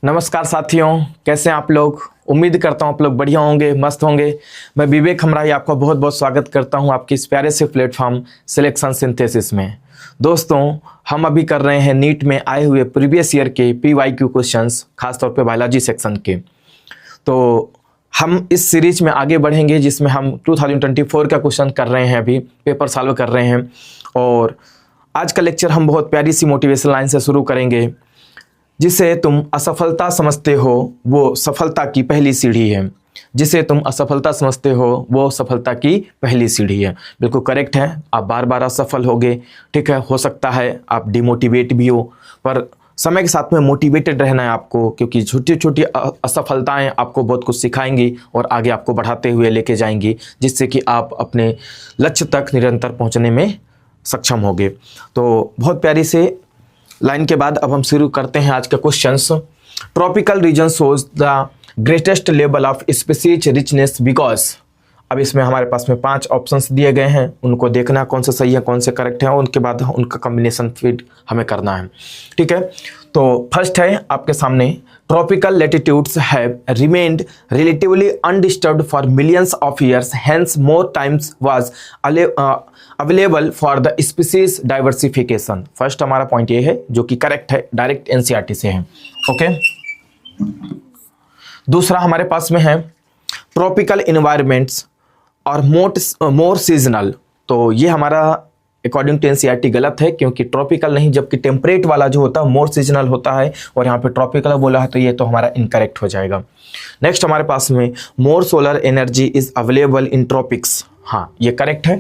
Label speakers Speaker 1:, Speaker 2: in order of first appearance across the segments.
Speaker 1: नमस्कार साथियों, कैसे हैं आप लोग। उम्मीद करता हूं आप लोग बढ़िया होंगे, मस्त होंगे। मैं विवेक हमराही आपका बहुत बहुत स्वागत करता हूं आपके इस प्यारे से प्लेटफॉर्म सिलेक्शन सिंथेसिस में। दोस्तों, हम अभी कर रहे हैं नीट में आए हुए प्रीवियस ईयर के PYQ क्वेश्चंस, खासतौर पे बायोलॉजी सेक्शन के। तो हम इस सीरीज में आगे बढ़ेंगे जिसमें हम 2024 का क्वेश्चन कर रहे हैं, अभी पेपर सॉल्व कर रहे हैं। और आज का लेक्चर हम बहुत प्यारी सी मोटिवेशन लाइन से शुरू करेंगे। जिसे तुम असफलता समझते हो वो सफलता की पहली सीढ़ी है। जिसे तुम असफलता समझते हो वो सफलता की पहली सीढ़ी है। बिल्कुल करेक्ट है। आप बार बार असफल होगे, ठीक है। हो सकता है आप डिमोटिवेट भी हो, पर समय के साथ में मोटिवेटेड रहना है आपको, क्योंकि छोटी छोटी असफलताएं आपको बहुत कुछ सिखाएंगी और आगे आपको बढ़ाते हुए लेके जाएंगी, जिससे कि आप अपने लक्ष्य तक निरंतर पहुंचने में सक्षम होगे। तो बहुत प्यारी से लाइन के बाद अब हम शुरू करते हैं आज का questions. Tropical region shows the greatest level of species richness because. अब इसमें हमारे पास में 5 ऑप्शंस दिए गए हैं, उनको देखना कौन सा सही है कौन से करेक्ट है, और उनके बाद उनका कॉम्बिनेशन फिट हमें करना है, ठीक है। तो फर्स्ट है आपके सामने, tropical latitudes have remained relatively undisturbed for millions of years, hence more times was available for the species diversification. First हमारा पॉइंट ये है जो कि करेक्ट है, डायरेक्ट NCERT से है, ओके। दूसरा हमारे पास में है, ट्रॉपिकल इन्वायरमेंट्स और मोर सीजनल। तो ये हमारा अकॉर्डिंग टू NCERT गलत है, क्योंकि ट्रॉपिकल नहीं, जबकि टेम्परेट वाला जो होता है मोर सीजनल होता है, और यहाँ पे ट्रॉपिकल बोला है, तो ये तो हमारा इनकरेक्ट हो जाएगा। नेक्स्ट हमारे पास में, more solar energy is available in tropics. हाँ, ये करेक्ट है,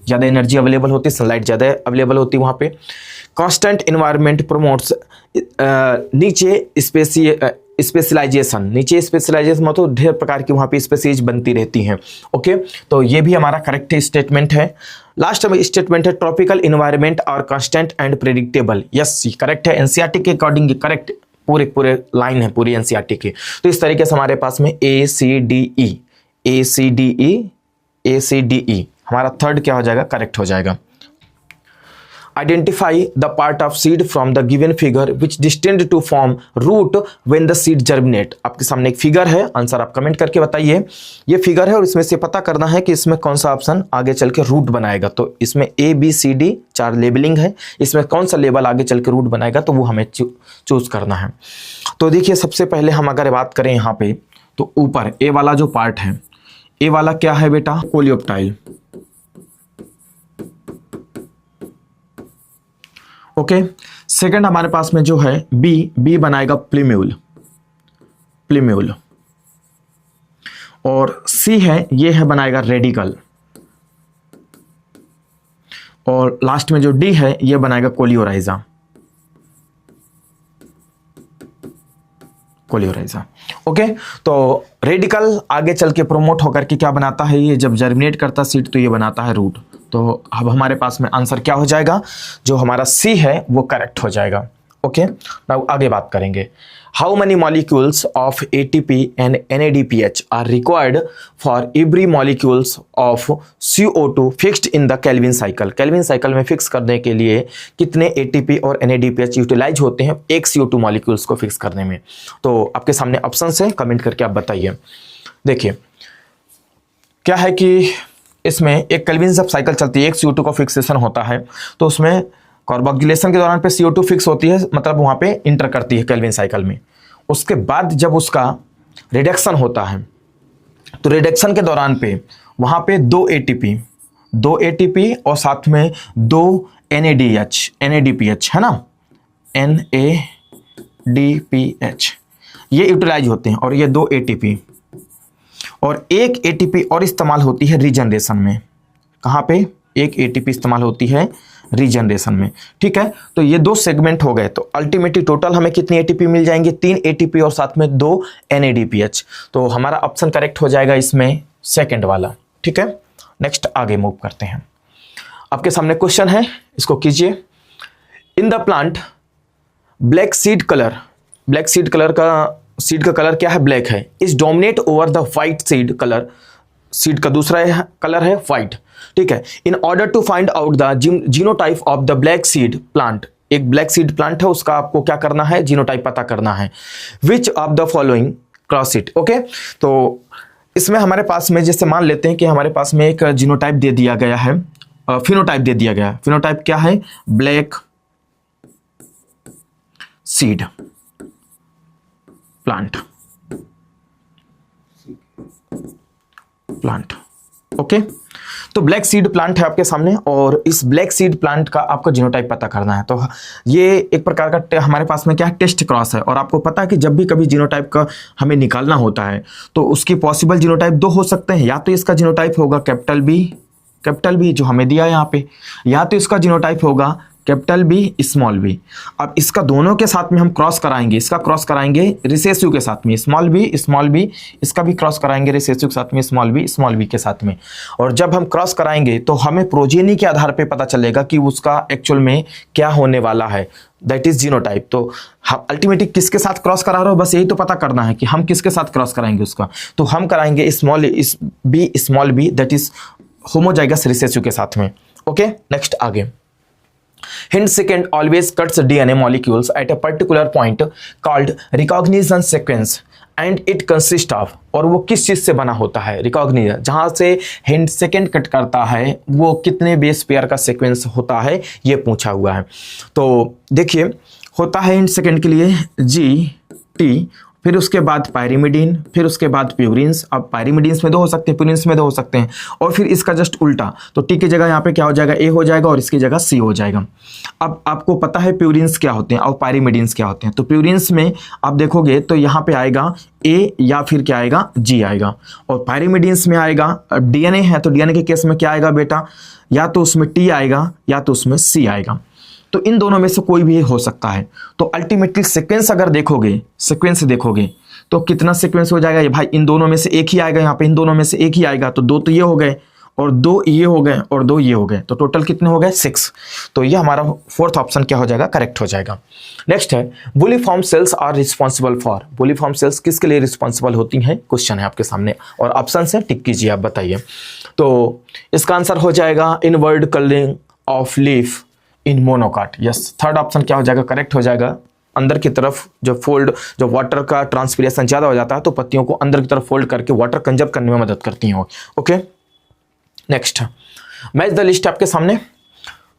Speaker 1: ज़्यादा एनर्जी अवेलेबल होती है, सनलाइट ज़्यादा अवेलेबल होती है वहाँ पे। कॉन्स्टेंट इन्वायरमेंट प्रोमोट्स नीचे स्पेशलाइजेशन। नीचे स्पेशलाइजेशन मतलब ढेर प्रकार की वहाँ पे स्पेसीज बनती रहती हैं, ओके। तो ये भी हमारा करेक्ट स्टेटमेंट है। लास्ट में स्टेटमेंट है, ट्रॉपिकल इन्वायरमेंट और constant and predictable. Yes, correct है, NCERT के अकॉर्डिंग करेक्ट पूरे लाइन है पूरी NCERT की। तो इस तरीके से हमारे पास में ACDE हमारा थर्ड क्या हो जाएगा, करेक्ट हो जाएगा। Identify the part of seed from the given figure which distend to form root when the seed germinate. आपके सामने एक फिगर है, आंसर आप कमेंट करके बताइए। ये फिगर है और इसमें से पता करना है कि इसमें कौन सा ऑप्शन आगे चल के रूट बनाएगा। तो इसमें ABCD 4 लेबलिंग है, इसमें कौन सा लेबल आगे चल के रूट बनाएगा, तो वो हमें चूज करना है। तो देखिए, सबसे पहले हम अगर बात करें यहाँ पे, तो ऊपर ए वाला जो पार्ट है, ए वाला क्या है बेटा, कोलियोप्टाइल, ओके। सेकंड हमारे पास में जो है बी बनाएगा प्लीम्यूल, और सी है, ये है बनाएगा रेडिकल, और लास्ट में जो डी है ये बनाएगा कोलियोराइजा, ओके। तो रेडिकल आगे चल के प्रोमोट होकर के क्या बनाता है, ये जब जर्मिनेट करता सीड तो ये बनाता है रूट। तो अब हमारे पास में आंसर क्या हो जाएगा, जो हमारा सी है वो करेक्ट हो जाएगा, ओके। नाउ आगे बात करेंगे, how many molecules of ATP and NADPH are required for every molecules of CO2 fixed in the Calvin cycle. Calvin cycle में फिक्स करने के लिए कितने ATP और NADPH यूटिलाइज होते हैं एक CO2 मॉलिक्यूल्स को फिक्स करने में। तो आपके सामने ऑप्शन है, कमेंट करके आप बताइए। देखिए क्या है कि इसमें एक केल्विन जब साइकिल चलती है, एक CO2 का फिक्सेशन होता है, तो उसमें कार्बोक्सिलेशन के दौरान पे CO2 फिक्स होती है, मतलब वहाँ पे इंटर करती है केल्विन साइकिल में। उसके बाद जब उसका रिडक्शन होता है, तो रिडक्शन के दौरान पे वहाँ पे 2 ATP और साथ में 2 NADPH है ना, NADPH ये यूटिलाइज होते हैं, और ये 2 ATP और एक ATP और इस्तेमाल होती है रीजनरेशन में। कहाँ पे एक ATP इस्तेमाल होती है, रीजनरेशन में, ठीक है। तो ये 2 सेगमेंट हो गए, तो अल्टीमेटली टोटल हमें कितनी ATP मिल जाएंगे, 3 ATP और साथ में 2 NADPH। तो हमारा ऑप्शन करेक्ट हो जाएगा इसमें सेकंड वाला, ठीक है। नेक्स्ट आगे मूव करते हैं। आपके सामने क्वेश्चन है, इसको कीजिए। In the plant black seed colour का सीड का कलर क्या है, ब्लैक है, is dominate over the white seed colour. Seed का दूसरा कलर है व्हाइट, ठीक है। In order to find out the genotype of the black seed plant एक ब्लैक सीड प्लांट है, उसका आपको क्या करना है, जीनोटाइप पता करना है। विच of the following cross it. Okay, तो इसमें हमारे पास में जैसे मान लेते हैं कि हमारे पास में एक जीनोटाइप दे दिया गया है, फिनोटाइप दे दिया गया है। फिनोटाइप क्या है, ब्लैक सीड प्लांट। ओके, तो ब्लैक सीड प्लांट है आपके सामने और इस ब्लैक सीड प्लांट का आपको जीनोटाइप पता करना है। तो ये एक प्रकार का हमारे पास में क्या है, टेस्ट क्रॉस है। और आपको पता है कि जब भी कभी जीनोटाइप का हमें निकालना होता है तो उसकी पॉसिबल जीनोटाइप दो हो सकते हैं, या तो इसका जीनोटाइप होगा कैपिटल बी जो हमें दिया है यहाँ पे, या तो इसका जीनोटाइप होगा कैपिटल बी स्मॉल बी। अब इसका दोनों के साथ में हम क्रॉस कराएंगे, इसका क्रॉस कराएंगे रिसेसिव के साथ में स्मॉल बी, इसका भी क्रॉस कराएंगे रिसेसिव के साथ में स्मॉल बी के साथ में। और जब हम क्रॉस कराएंगे तो हमें प्रोजेनी के आधार पे पता चलेगा कि उसका एक्चुअल में क्या होने वाला है, दैट इज जीनोटाइप। तो हम अल्टीमेटली किसके साथ क्रॉस करा रहे हो, बस यही तो पता करना है कि हम किसके साथ क्रॉस कराएंगे उसका। तो हम कराएंगे small b that is homozygous recessive के साथ में। ओके, नेक्स्ट आगे। Hint second always cuts DNA molecules at a particular point called recognition sequence and it consists of, और वो किस चीज से बना होता है, रिकॉग्निशन, जहां से हिंट सेकेंड कट करता है वो कितने बेस पेयर का सीक्वेंस होता है ये पूछा हुआ है। तो देखिए होता है हिंट सेकेंड के लिए GT, फिर उसके बाद पायरिमिडीन, फिर उसके बाद प्यूरिन्स। अब पायरिमिडीन्स में दो हो सकते हैं, प्यूरिन्स में दो हो सकते हैं, और फिर इसका जस्ट उल्टा, तो टी की जगह यहाँ पे क्या हो जाएगा, ए हो जाएगा और इसकी जगह सी हो जाएगा। अब आपको पता है प्यूरिन्स क्या होते हैं और पायरिमिडीन्स क्या होते हैं। तो प्यूरिन्स में आप देखोगे तो यहाँ पे आएगा ए या फिर क्या आएगा, जी आएगा, और पायरिमिडीन्स में आएगा DNA है तो DNA के केस में क्या आएगा बेटा, या तो उसमें टी आएगा या तो उसमें सी आएगा। तो इन दोनों में से कोई भी हो सकता है। तो अल्टीमेटली सीक्वेंस अगर देखोगे तो कितना सीक्वेंस हो जाएगा, ये भाई इन दोनों में से एक ही आएगा, यहाँ पे इन दोनों में से एक ही आएगा। तो दो तो ये हो गए और दो ये हो गए और दो ये हो गए, तो टोटल कितने हो गए, 6। तो ये हमारा फोर्थ ऑप्शन क्या हो जाएगा, करेक्ट हो जाएगा। नेक्स्ट है bulliform cells are responsible for. Bulliform cells किसके लिए रिस्पॉन्सिबल होती हैं, क्वेश्चन है आपके सामने और ऑप्शन से टिक कीजिए, आप बताइए। तो इसका आंसर हो जाएगा inward colouring of leaf in monocot. Yes, third option क्या हो जाएगा, करेक्ट हो जाएगा। अंदर की तरफ जो वाटर का ट्रांसपिरेशन ज़्यादा हो जाता है तो पत्तियों को अंदर की तरफ फोल्ड करके वाटर कंजर्व करने में मदद करती हैं। Okay, next match the list आपके सामने।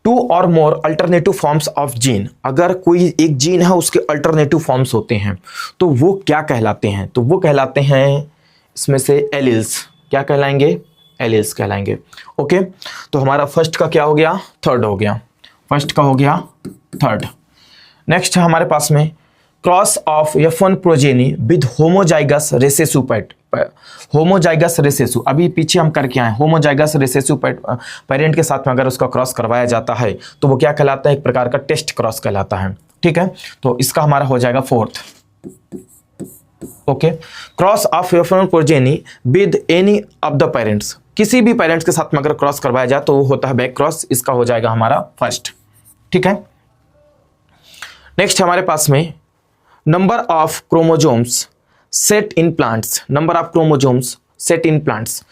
Speaker 1: 2 और मोर अल्टरनेटिव फॉर्म्स ऑफ जीन। अगर कोई एक जीन है उसके अल्टरनेटिव फॉर्म्स होते हैं तो वो क्या कहलाते हैं, तो वो कहलाते हैं इसमें से एलील्स। क्या कहलाएंगे, एलील्स कहलाएंगे। ओके, तो हमारा फर्स्ट का क्या हो गया, थर्ड हो गया, फर्स्ट का हो गया थर्ड। नेक्स्ट है हमारे पास में cross of F1 progeny with homozygous recessive homozygous recessive. अभी पीछे हम करके आए, होमोजाइगस रेसेसिव पेरेंट के साथ में अगर उसका क्रॉस करवाया जाता है तो वो क्या कहलाता है, एक प्रकार का टेस्ट क्रॉस कहलाता है। ठीक है, तो इसका हमारा हो जाएगा fourth. Okay, cross of F1 progeny with any of the parents. किसी भी पेरेंट्स के साथ में अगर क्रॉस करवाया जाए तो वो होता है बैक क्रॉस, इसका हो जाएगा हमारा फर्स्ट। ठीक है, नेक्स्ट हमारे पास में number of chromosomes set in plants. Number of chromosomes set in plants,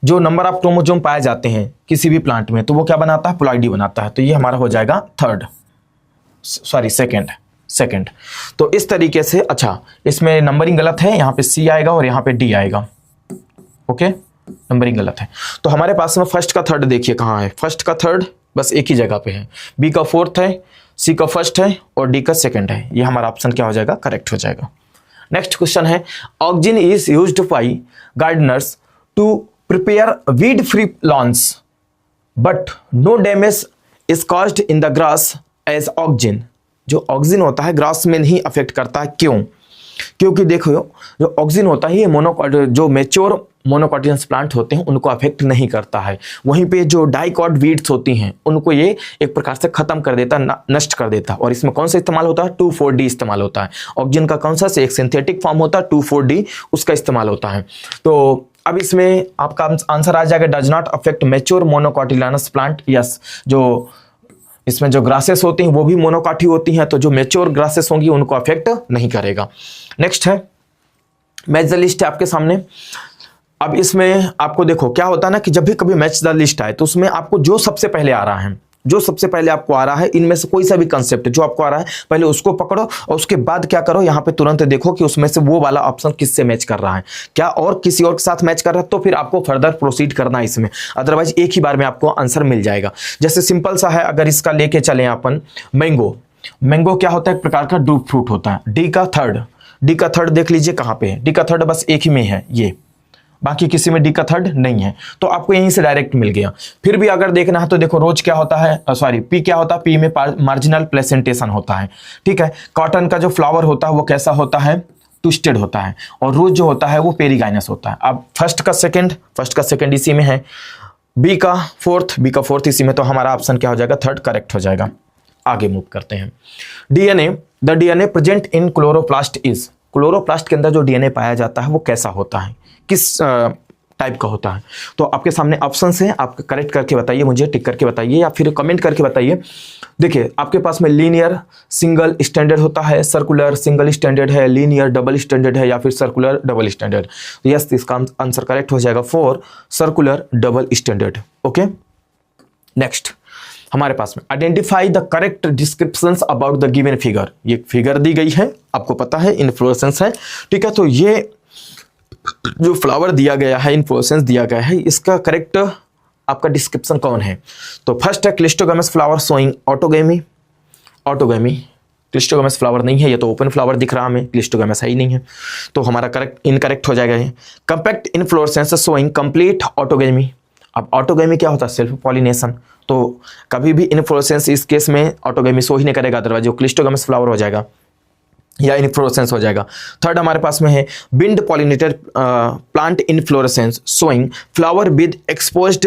Speaker 1: जो नंबर ऑफ क्रोमोजोम पाए जाते हैं किसी भी प्लांट में तो वो क्या बनाता है, प्लॉइडी बनाता है। तो ये हमारा हो जाएगा सेकंड। तो इस तरीके से, अच्छा इसमें नंबरिंग गलत है, यहाँ पे सी आएगा और यहाँ पे डी आएगा। ओके, नंबरिंग गलत है। तो हमारे पास में फर्स्ट का थर्ड देखिए कहाँ है, फर्स्ट का थर्ड बस एक ही जगह पे है, बी का फोर्थ है, सी का फर्स्ट है और डी का सेकंड है। ये हमारा ऑप्शन क्या हो जाएगा, करेक्ट हो जाएगा। नेक्स्ट क्वेश्चन है auxin is used by gardeners to prepare weed free lawns but no damage is caused in the grass as auxin. जो ऑक्सिन होता है ग्रास में नहीं अफेक्ट करता, क्यों? क्योंकि देखो जो ऑक्सिन होता है ये जो मेच्योर मोनोकॉटिलेडोनस प्लांट होते हैं उनको अफेक्ट नहीं करता है। वहीं पे जो डाइकॉट वीड्स होती हैं उनको ये एक प्रकार से खत्म कर देता, नष्ट कर देता। और इसमें कौन सा इस्तेमाल होता है, 2,4-D इस्तेमाल होता है। ऑक्सिन का कौन सा से एक सिंथेटिक फॉर्म होता है 2,4-D, उसका इस्तेमाल होता है। तो अब इसमें आपका आंसर आ जाएगा does not affect mature monocotyledonous plant. Yes, जो इसमें जो ग्रासेस होती हैं वो भी मोनोकाठी होती हैं, तो जो मेच्योर ग्रासेस होंगी उनको अफेक्ट नहीं करेगा। नेक्स्ट है मैच द लिस्ट है आपके सामने। अब इसमें आपको देखो क्या होता है ना कि जब भी कभी मैच द लिस्ट आए तो उसमें आपको जो सबसे पहले आ रहा है जो सबसे पहले आपको आ रहा है, इनमें से कोई सा भी कंसेप्ट जो आपको आ रहा है पहले उसको पकड़ो और उसके बाद क्या करो, यहाँ पे तुरंत देखो कि उसमें से वो वाला ऑप्शन किससे मैच कर रहा है, क्या और किसी और के साथ मैच कर रहा है, तो फिर आपको फर्दर प्रोसीड करना है इसमें, अदरवाइज एक ही बार में आपको आंसर मिल जाएगा। जैसे सिंपल सा है, अगर इसका लेके चले अपन, मैंगो, मैंगो क्या होता है, एक प्रकार का ड्रूप फ्रूट होता है। डी का थर्ड देख लीजिए कहाँ पे है, डी का थर्ड बस एक ही में है ये, बाकी किसी में डी का थर्ड नहीं है, तो आपको यहीं से डायरेक्ट मिल गया। फिर भी अगर देखना है तो देखो रोज क्या होता है, सॉरी पी क्या होता है, पी में मार्जिनल प्लेसेंटेशन होता है, ठीक है। कॉटन का जो फ्लावर होता है वो कैसा होता है, ट्विस्टेड होता है, और रोज जो होता है वो पेरीगाइनस होता है। अब फर्स्ट का सेकंड इसी में है, बी का फोर्थ इसी में, तो हमारा ऑप्शन क्या हो जाएगा, थर्ड करेक्ट हो जाएगा। आगे मूव करते हैं। DNA, the DNA present in chloroplast is, chloroplast के अंदर जो डीएनए पाया जाता है वो कैसा होता है, किस टाइप का होता है। तो आपके सामने ऑप्शंस हैं, आप करेक्ट करके बताइए, मुझे टिक करके बताइए या फिर कमेंट करके बताइए। देखिए आपके पास में लीनियर सिंगल स्टैंडर्ड होता है, सर्कुलर सिंगल स्टैंडर्ड है, लीनियर डबल स्टैंडर्ड है, या फिर सर्कुलर डबल स्टैंडर्ड। तो यस, इसका आंसर करेक्ट हो जाएगा 4 circular double standard. Okay, next हमारे पास में identify the correct descriptions about the given figure. ये फिगर दी गई है, आपको पता है इन्फ्लोरेसेंस है, ठीक है। तो ये जो फ्लावर दिया गया है, इन्फ्लोरेसेंस दिया गया है, इसका करेक्ट आपका डिस्क्रिप्शन कौन है। तो फर्स्ट है cleistogamous flower showing autogamy, cleistogamous flower नहीं है, ये तो ओपन फ्लावर दिख रहा हमें, क्लिस्टोगैमस है ही नहीं है, तो हमारा करेक्ट इनकरेक्ट हो जाएगा ये। Compact inflorescence showing complete autogamy. अब ऑटोगेमी क्या होता है, सेल्फ पॉलिनेशन, तो कभी भी इन्फ्लोरेसेंस इस केस में ऑटोगेमी शो ही नहीं करेगा, अदरवाइज जो क्लिस्टोगैमस फ्लावर हो जाएगा या इन्फ्लोरेसेंस हो जाएगा। थर्ड हमारे पास में है wind pollinated plant inflorescence showing flower with exposed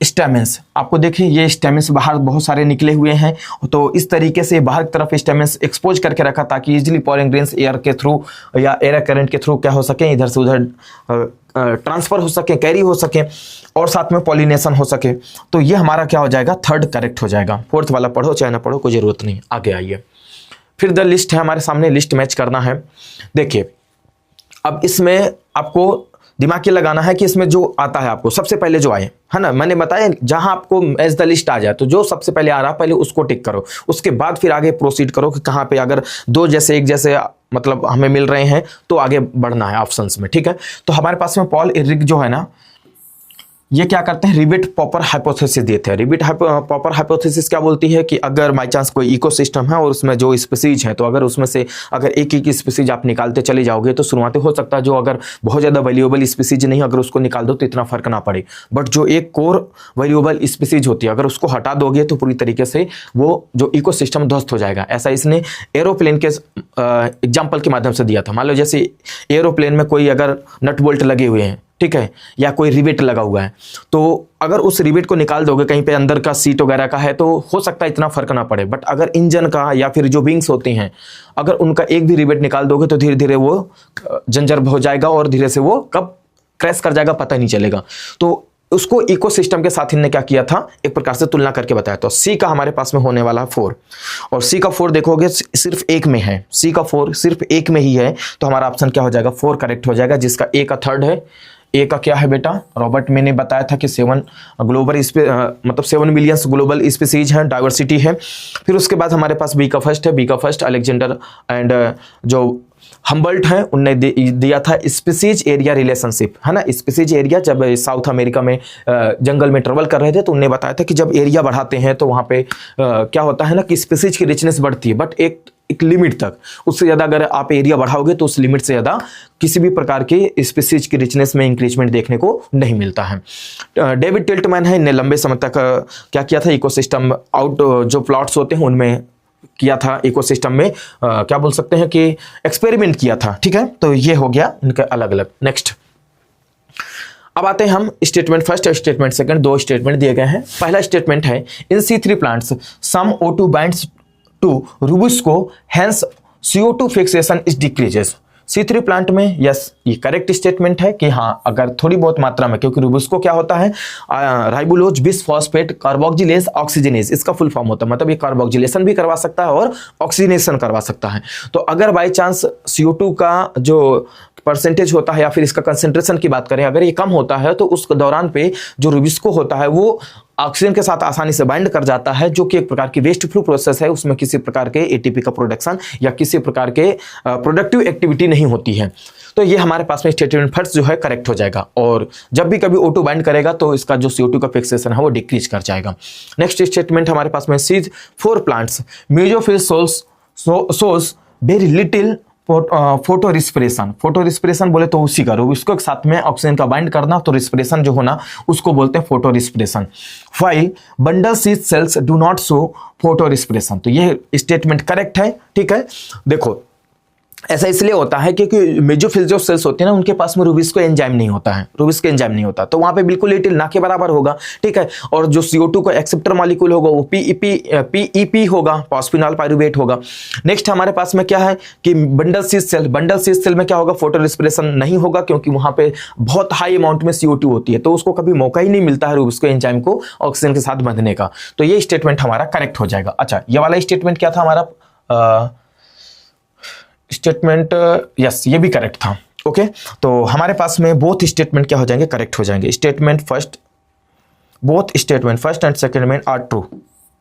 Speaker 1: stamens. आपको देखिए ये स्टेमेंस बाहर बहुत सारे निकले हुए हैं, तो इस तरीके से बाहर की तरफ स्टेमेंस एक्सपोज करके रखा ताकि इजीली पॉलन ग्रेन्स एयर के थ्रू या एयर करंट के थ्रू क्या हो सके, इधर से उधर ट्रांसफर हो सके, कैरी हो सके, और साथ में पॉलिनेशन हो सके। तो ये हमारा क्या हो जाएगा, थर्ड करेक्ट हो जाएगा। फोर्थ वाला पढ़ो चाहे ना पढ़ो, कोई जरूरत नहीं। आगे आइए, फिर द लिस्ट है हमारे सामने, लिस्ट मैच करना है। देखिए अब इसमें आपको दिमाग ये लगाना है कि इसमें जो आता है आपको सबसे पहले जो आए, है ना, मैंने बताया जहां आपको एज द लिस्ट आ जाए तो जो सबसे पहले आ रहा है पहले उसको टिक करो, उसके बाद फिर आगे प्रोसीड करो कि कहाँ पे अगर दो जैसे एक जैसे मतलब हमें मिल रहे हैं तो आगे बढ़ना है ऑप्शंस में, ठीक है। तो हमारे पास में पॉल इरिक जो है ना, ये क्या करते हैं, रिबिट पॉपर हाइपोथेसिस देते हैं। रिबिट पॉपर हाइपोथेसिस क्या बोलती है कि अगर बाई चांस कोई इकोसिस्टम है और उसमें जो स्पीसीज है, तो अगर उसमें से अगर एक एक स्पीसीज आप निकालते चले जाओगे तो शुरुआती हो सकता है जो अगर बहुत ज़्यादा वैल्यूएबल स्पीसीज नहीं, अगर उसको निकाल दो तो इतना फर्क ना पड़े, बट जो एक कोर वैल्यूएबल स्पीसीज होती है अगर उसको हटा दोगे तो पूरी तरीके से वो जो इकोसिस्टम ध्वस्त हो जाएगा। ऐसा इसने एरोप्लेन के एग्जाम्पल के माध्यम से दिया था। मान लो जैसे एरोप्लेन में कोई अगर नट बोल्ट लगे हुए हैं, ठीक है, या कोई रिवेट लगा हुआ है, तो अगर उस रिवेट को निकाल दोगे कहीं पे अंदर का सीट वगैरह का है तो हो सकता है इतना फर्क ना पड़े, बट अगर इंजन का या फिर जो विंग्स होती हैं अगर उनका एक भी रिवेट निकाल दोगे तो धीरे धीरे वो जंजर हो जाएगा और धीरे से वो कब क्रैश कर जाएगा पता नहीं चलेगा। तो उसको इकोसिस्टम के साथ इन्होंने क्या किया था, एक प्रकार से तुलना करके बताया। तो सी का हमारे पास में होने वाला 4, और सी का 4 देखोगे सिर्फ एक में है, सी का 4 सिर्फ एक में ही है, तो हमारा ऑप्शन क्या हो जाएगा, 4 करेक्ट हो जाएगा, जिसका ए का थर्ड है। ए का क्या है बेटा, रॉबर्ट मैंने बताया था कि 7 ग्लोबल मतलब 7 मिलियंस ग्लोबल स्पीसीज हैं, डाइवर्सिटी है। फिर उसके बाद हमारे पास बी का फर्स्ट है, बी का फर्स्ट अलेक्जेंडर एंड जो हम्बल्ट है उनने दिया था स्पीसीज एरिया रिलेशनशिप, है ना। स्पीसीज एरिया जब साउथ अमेरिका में जंगल में ट्रेवल कर रहे थे तो उन्होंने बताया था कि जब एरिया बढ़ाते हैं तो वहाँ पे क्या होता है ना कि स्पीसीज की रिचनेस बढ़ती है, बट एक लिमिट तक, उससे ज़्यादा अगर आप एरिया बढ़ाओगे तो उस लिमिट से ज़्यादा किसी भी प्रकार की स्पीसीज की रिचनेस में इंक्रीजमेंट देखने को नहीं मिलता है। डेविड टिल्टमैन है, इनने लंबे समय तक क्या किया था, इकोसिस्टम आउट जो प्लॉट्स होते हैं उनमें किया था, इकोसिस्टम में क्या बोल सकते हैं कि एक्सपेरिमेंट किया था, ठीक है। तो ये हो गया इनका अलग अलग। नेक्स्ट अब आते हैं हम स्टेटमेंट फर्स्ट और स्टेटमेंट सेकंड, दो स्टेटमेंट दिए गए हैं। पहला स्टेटमेंट है in C3 plants some O2 binds to RuBisCO hence CO2 fixation is decreases. C3 plant में यस ये करेक्ट स्टेटमेंट है कि हाँ अगर थोड़ी बहुत मात्रा में, क्योंकि रूबिस्को क्या होता है, राइबोलोज बिसफॉस्फेट कार्बोक्सिलेज ऑक्सीजनेज, इसका फुल फॉर्म होता है, मतलब ये कार्बोक्सिलेशन भी करवा सकता है और ऑक्सीजनेशन करवा सकता है। तो अगर बाई चांस CO2 का जो परसेंटेज होता है या फिर इसका कंसेंट्रेशन की बात करें, अगर ये कम होता है तो उस दौरान पे जो रूबिस्को होता है वो ऑक्सीजन के साथ आसानी से बाइंड कर जाता है, जो कि एक प्रकार की वेस्ट फ्लो प्रोसेस है, उसमें किसी प्रकार के एटीपी का प्रोडक्शन या किसी प्रकार के प्रोडक्टिव एक्टिविटी नहीं होती है। तो ये हमारे पास में स्टेटमेंट फर्स्ट जो है करेक्ट हो जाएगा, और जब भी कभी O2 बाइंड करेगा तो इसका जो CO2 का फिक्सेशन है वो डिक्रीज कर जाएगा। नेक्स्ट स्टेटमेंट हमारे पास में C's four plants mesophyll source very little photorespiration. Photorespiration बोले तो उसी करो, उसको साथ में ऑक्सीजन का बाइंड करना, तो रिस्पिरेशन जो होना उसको बोलते हैं photorespiration. File bundle sheath cells do not show photorespiration. तो ये स्टेटमेंट करेक्ट है, ठीक है। देखो ऐसा इसलिए होता है क्योंकि मेसोफिल जो सेल्स होते हैं ना, उनके पास में रूबिस्को एंजाइम नहीं होता है, रूबिस्को एंजाइम नहीं होता, तो वहां पे बिल्कुल लिटिल ना के बराबर होगा, ठीक है। और जो CO2 का एक्सेप्टर मॉलिक्यूल होगा वो PEP होगा, फॉस्फिनॉल पाइरूवेट होगा। नेक्स्ट हमारे पास में क्या है कि बंडल सीज सेल में क्या होगा, फोटो रिस्पिरेशन नहीं होगा, क्योंकि वहां पे बहुत हाई अमाउंट में CO2 होती है, तो उसको कभी मौका ही नहीं मिलता है रूबिस्को एंजाइम को ऑक्सीजन के साथ बंधने का। तो ये स्टेटमेंट हमारा करेक्ट हो जाएगा। अच्छा, ये वाला स्टेटमेंट क्या था हमारा स्टेटमेंट, यस ये भी करेक्ट था। ओके, तो हमारे पास में बोथ स्टेटमेंट क्या हो जाएंगे, करेक्ट हो जाएंगे। Both statement first and second में are true,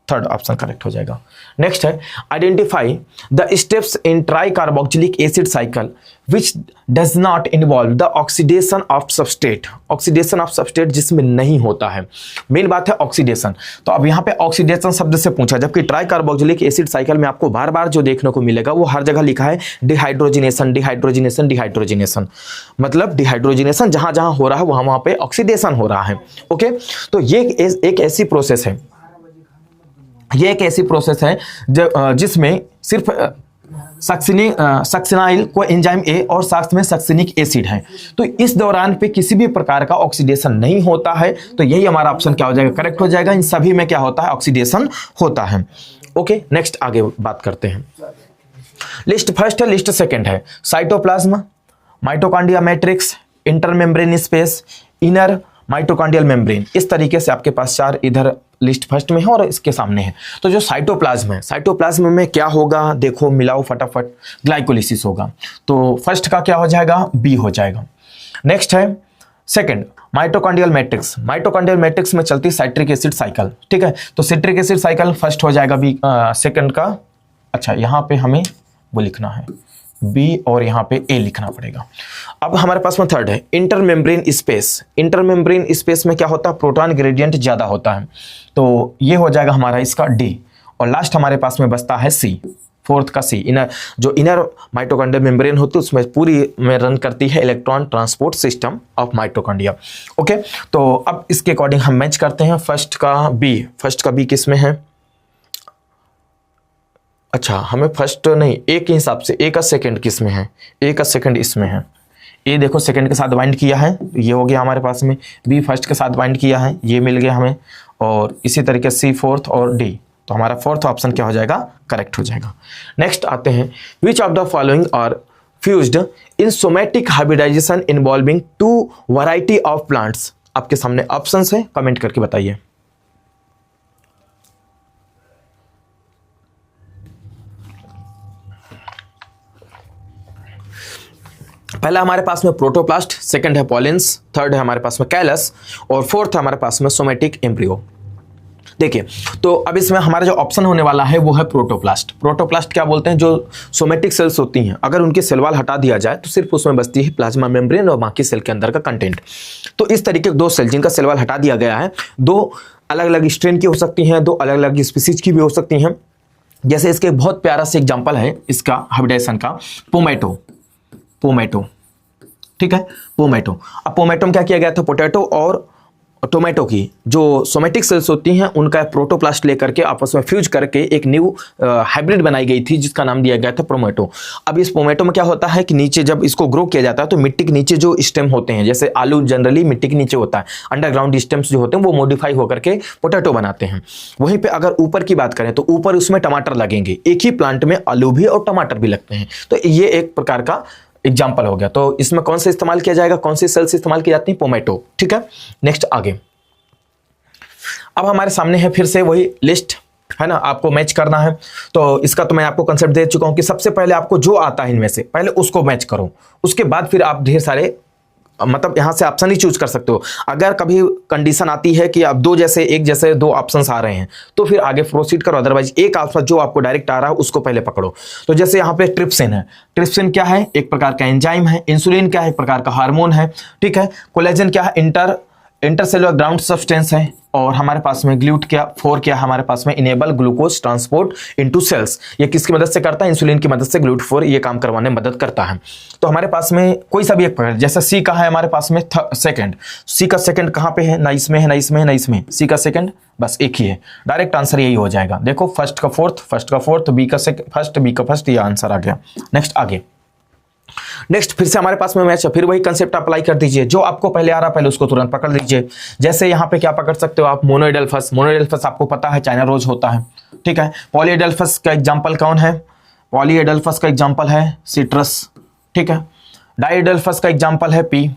Speaker 1: third option correct हो जाएगा। नेक्स्ट है identify the steps in tricarboxylic acid cycle which does not involve the oxidation of substrate. Oxidation of substrate जिसमें नहीं होता है, मेन बात है ऑक्सीडेशन। तो अब यहाँ पे ऑक्सीडेशन शब्द से पूछा, जबकि ट्राई कार्बोक्सिलिक एसिड साइकिल में आपको बार बार जो देखने को मिलेगा वो हर जगह लिखा है डिहाइड्रोजिनेशन। मतलब डिहाइड्रोजिनेशन जहां जहां हो रहा है वहां पे ऑक्सीडेशन हो रहा है। ओके, तो ये एक ऐसी प्रोसेस है, ये एक ऐसी प्रोसेस है जिसमें सिर्फ सक्सिनाइल को एंजाइम ए और साथ में सक्सिनिक एसिड है। तो इस दौरान पे किसी भी प्रकार का ऑक्सीडेशन नहीं होता है, तो यही हमारा ऑप्शन क्या हो जाएगा, करेक्ट हो जाएगा। इन सभी में क्या होता है, ऑक्सीडेशन होता है। ओके, नेक्स्ट आगे बात करते हैं। लिस्ट फर्स्ट है, लिस्ट सेकंड है cytoplasm, mitochondria matrix, intermembrane space, inner mitochondrial membrane. इस तरीके से आपके पास चार इधर लिस्ट फर्स्ट में है और इसके सामने है। तो जो साइटोप्लाज्म है, साइटोप्लाज्म में क्या होगा, देखो मिलाओ फटाफट, ग्लाइकोलिसिस होगा। तो फर्स्ट का क्या हो जाएगा, बी हो जाएगा। नेक्स्ट है second mitochondrial matrix. Mitochondrial matrix में चलती साइट्रिक एसिड साइकिल, ठीक है। तो सिट्रिक एसिड साइकिल फर्स्ट हो जाएगा बी, सेकंड का। अच्छा, यहाँ पे हमें वो लिखना है बी और यहाँ पे ए लिखना पड़ेगा। अब हमारे पास में थर्ड है इंटरमेम्ब्रेन स्पेस। इंटरमेम्ब्रेन स्पेस में क्या होता है, प्रोटॉन ग्रेडियंट ज्यादा होता है, तो ये हो जाएगा हमारा इसका डी। और लास्ट हमारे पास में बचता है सी, फोर्थ का सी। इनर माइटोकॉन्ड्रियल मेम्ब्रेन होती है उसमें पूरी में रन करती है electron transport system of mitochondria. Okay, तो अब इसके अकॉर्डिंग हम मैच करते हैं। फर्स्ट का बी किस में है, अच्छा हमें फर्स्ट नहीं, ए के हिसाब से ए का सेकंड किस में है, ए का सेकंड इसमें है। ए देखो सेकंड के साथ बाइंड किया है, ये हो गया हमारे पास में। बी फर्स्ट के साथ बाइंड किया है, ये मिल गया हमें। और इसी तरीके सी फोर्थ और डी, तो हमारा फोर्थ ऑप्शन क्या हो जाएगा, करेक्ट हो जाएगा। नेक्स्ट आते हैं, which of the following are fused in somatic hybridization involving two variety of plants. आपके सामने ऑप्शंस है, कमेंट करके बताइए। पहला हमारे पास में प्रोटोप्लास्ट, सेकंड है पॉलिन्स, थर्ड है हमारे पास में कैलस और फोर्थ है हमारे पास में सोमैटिक एम्ब्रियो। देखिए, तो अब इसमें हमारा जो ऑप्शन होने वाला है वो है प्रोटोप्लास्ट। प्रोटोप्लास्ट क्या बोलते हैं, जो सोमैटिक सेल्स होती हैं, अगर उनकी सेल वॉल हटा दिया जाए तो सिर्फ उसमें बचती है प्लाज्मा मेम्ब्रेन और बाकी सेल के अंदर का कंटेंट। तो इस तरीके के दो सेल जिनका सेल वॉल हटा दिया गया है, दो अलग अलग स्ट्रेन की हो सकती हैं, दो अलग अलग स्पीसीज की भी हो सकती हैं। जैसे इसके बहुत प्यारा से एग्जाम्पल है इसका हाइब्रिडाइजेशन का, पोमैटो, ठीक है, पोमैटो। अब पोमैटो में क्या किया गया था, पोटैटो और टोमेटो की जो सोमैटिक सेल्स होती हैं उनका प्रोटोप्लास्ट लेकर के आपस में फ्यूज करके एक न्यू हाइब्रिड बनाई गई थी जिसका नाम दिया गया था पोमैटो। अब इस पोमैटो में क्या होता है कि नीचे जब इसको ग्रो किया जाता है तो मिट्टी के नीचे जो स्टेम होते हैं, जैसे आलू जनरली मिट्टी के नीचे होता है, अंडरग्राउंड स्टेम्स जो होते हैं वो मॉडिफाई होकर के पोटैटो बनाते हैं। वहीं पे अगर ऊपर की बात करें तो ऊपर उसमें टमाटर लगेंगे, एक ही प्लांट में आलू भी और टमाटर भी लगते हैं। तो ये एक प्रकार का एग्जाम्पल हो गया। तो इसमें कौन से इस्तेमाल किया जाएगा, कौन सी सेल्स इस्तेमाल की जाती है, पोमैटो, ठीक है। नेक्स्ट आगे, अब हमारे सामने है फिर से वही लिस्ट है ना, आपको मैच करना है। तो इसका तो मैं आपको कंसेप्ट दे चुका हूं कि सबसे पहले आपको जो आता है इनमें से पहले उसको मैच करो, उसके बाद फिर आप ढेर सारे मतलब यहाँ से ऑप्शन ही चूज कर सकते हो। अगर कभी कंडीशन आती है कि आप एक जैसे दो ऑप्शंस आ रहे हैं तो फिर आगे प्रोसीड करो, अदरवाइज एक ऑप्शन जो आपको डायरेक्ट आ रहा है उसको पहले पकड़ो। तो जैसे यहाँ पे ट्रिप्सिन है, ट्रिप्सिन क्या है? एक प्रकार का एंजाइम है। इंसुलिन क्या है? एक प्रकार का हार्मोन है, ठीक है। कोलेजन क्या है? इंटरसेलुलर ग्राउंड सब्सटेंस है। और हमारे पास में GLUT4 क्या हमारे पास में? Enable glucose transport into cells. ये किसकी मदद से करता है? इंसुलिन की मदद से GLUT4 ये काम करवाने में मदद करता है। तो हमारे पास में कोई सा भी एक प्रकार, जैसे सी का है हमारे पास में सेकंड, सी का सेकंड कहाँ पे है? ना इसमें है, ना इसमें है, ना इसमें। सी का सेकंड बस एक ही है, डायरेक्ट आंसर यही हो जाएगा। देखो फर्स्ट का फोर्थ, बी का फर्स्ट, बी का फर्स्ट, ये आंसर आ गया। नेक्स्ट आगे, नेक्स्ट फिर से हमारे पास में मैच है, फिर वही कंसेप्ट अप्लाई कर दीजिए। जो आपको पहले आ रहा है पहले उसको तुरंत पकड़ लीजिए। जैसे यहाँ पे क्या पकड़ सकते हो आप? मोनोइडेल्फस। मोनोइडेल्फस आपको पता है चाइना रोज होता है, ठीक है। पॉलीएडेल्फस का एग्जांपल कौन है? पॉलीएडेल्फस का एग्जांपल है सिट्रस, ठीक है। डाइएडेल्फस का एग्जांपल है पी,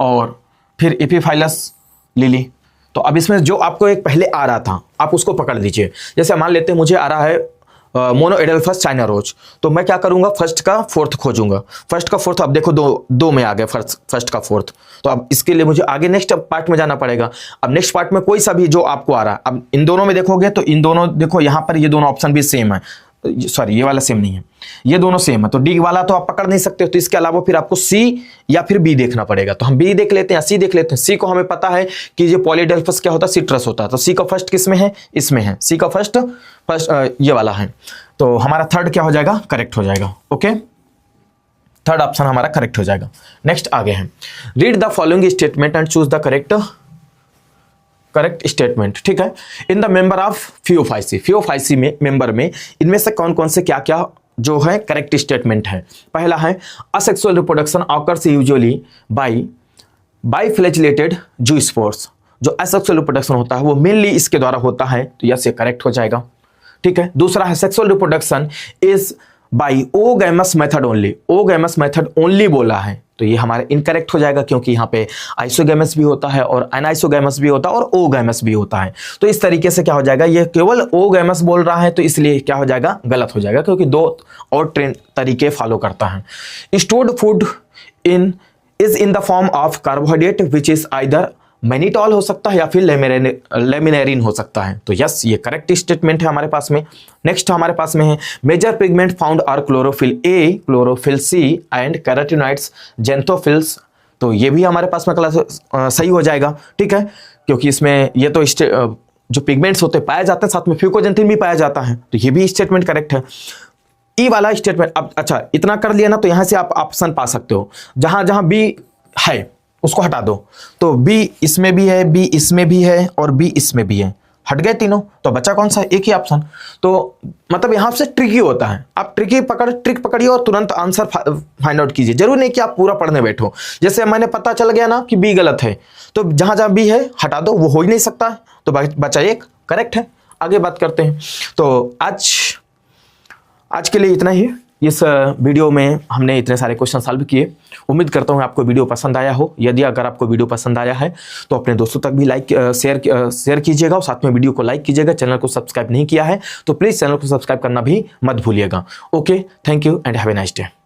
Speaker 1: और फिर एपिफाइलस लिली। तो अब इसमें जो आपको एक पहले आ रहा था आप उसको पकड़ लीजिए। जैसे मान लेते हैं मुझे आ रहा है मोनोइडेल्फस चाइना रोज, तो मैं क्या करूंगा? फर्स्ट का फोर्थ खोजूंगा। फर्स्ट का फोर्थ, अब देखो दो में आ गया फर्स्ट का फोर्थ। तो अब इसके लिए मुझे आगे नेक्स्ट पार्ट में जाना पड़ेगा। अब नेक्स्ट पार्ट में कोई सा भी जो आपको आ रहा है, अब इन दोनों में देखोगे तो इन दोनों, देखो यहाँ पर ये दोनों ऑप्शन भी सेम है, सॉरी ये वाला सेम नहीं है, ये दोनों सेम है। तो डी वाला तो आप पकड़ नहीं सकते हो, तो इसके अलावा फिर आपको सी या फिर बी देखना पड़ेगा। तो हम बी देख लेते हैं या सी देख लेते हैं। सी को हमें पता है कि ये पॉलीडेल्फस क्या होता है? सिट्रस होता है। तो सी का फर्स्ट किस में है? इसमें है। सी का फर्स्ट ये वाला है। तो हमारा थर्ड क्या हो जाएगा? करेक्ट हो जाएगा। ओके, थर्ड ऑप्शन हमारा करेक्ट हो जाएगा। नेक्स्ट आगे है, read the following statement and choose the correct statement, ठीक है। In the member of Phaeophyceae में मेंबर में इनमें से कौन कौन से क्या क्या जो है करेक्ट स्टेटमेंट है? पहला है asexual reproduction occurs usually by flagellated zoospores. जो असेक्सुअल रिप्रोडक्शन होता है वो मेनली इसके द्वारा होता है, तो यस ये करेक्ट हो जाएगा, ठीक है। दूसरा है sexual reproduction is by oogamous method only. Oogamous method only बोला है, तो ये हमारे इनकरेक्ट हो जाएगा, क्योंकि यहाँ पे आइसोगैमस भी होता है और अनआइसोगैमस भी होता है और ओगैमस भी होता है। तो इस तरीके से क्या हो जाएगा? ये केवल ओगैमस बोल रहा है, तो इसलिए क्या हो जाएगा? गलत हो जाएगा, क्योंकि दो और तरीके फॉलो करता है। Stored food is in the form of carbohydrate which is either mannitol हो सकता है या फिर लेमिनेरिन हो सकता है। तो यस ये करेक्ट स्टेटमेंट है हमारे पास में। नेक्स्ट हमारे पास में है major pigment found are chlorophyll a, chlorophyll c and carotenoids, xanthophylls. तो ये भी हमारे पास में सही हो जाएगा, ठीक है, क्योंकि इसमें ये तो जो पिगमेंट्स होते पाए जाते हैं, साथ में फ्यूकोजेंथिन भी पाया जाता है, तो ये भी स्टेटमेंट करेक्ट है। ई वाला स्टेटमेंट, अब अच्छा इतना कर लिया ना, तो यहां से आप ऑप्शन पा सकते हो, जहां जहां बी है उसको हटा दो। तो बी इसमें भी है, बी इसमें भी है और बी इसमें भी है, हट गए तीनों, तो बचा कौन सा? एक ही ऑप्शन। तो मतलब यहां से ट्रिकी होता है, आप ट्रिक पकड़िए और तुरंत आंसर फाइंड आउट कीजिए। जरूर नहीं कि आप पूरा पढ़ने बैठो। जैसे मैंने पता चल गया ना कि बी गलत है, तो जहां जहां बी है हटा दो, वो हो ही नहीं सकता है, तो बचा एक करेक्ट है। आगे बात करते हैं। तो आज के लिए इतना ही। इस वीडियो में हमने इतने सारे क्वेश्चन सॉल्व किए। उम्मीद करता हूँ आपको वीडियो पसंद आया हो। यदि अगर आपको वीडियो पसंद आया है तो अपने दोस्तों तक भी शेयर कीजिएगा और साथ में वीडियो को लाइक कीजिएगा। चैनल को सब्सक्राइब नहीं किया है तो प्लीज़ चैनल को सब्सक्राइब करना भी मत भूलिएगा। Okay, thank you and have a nice day.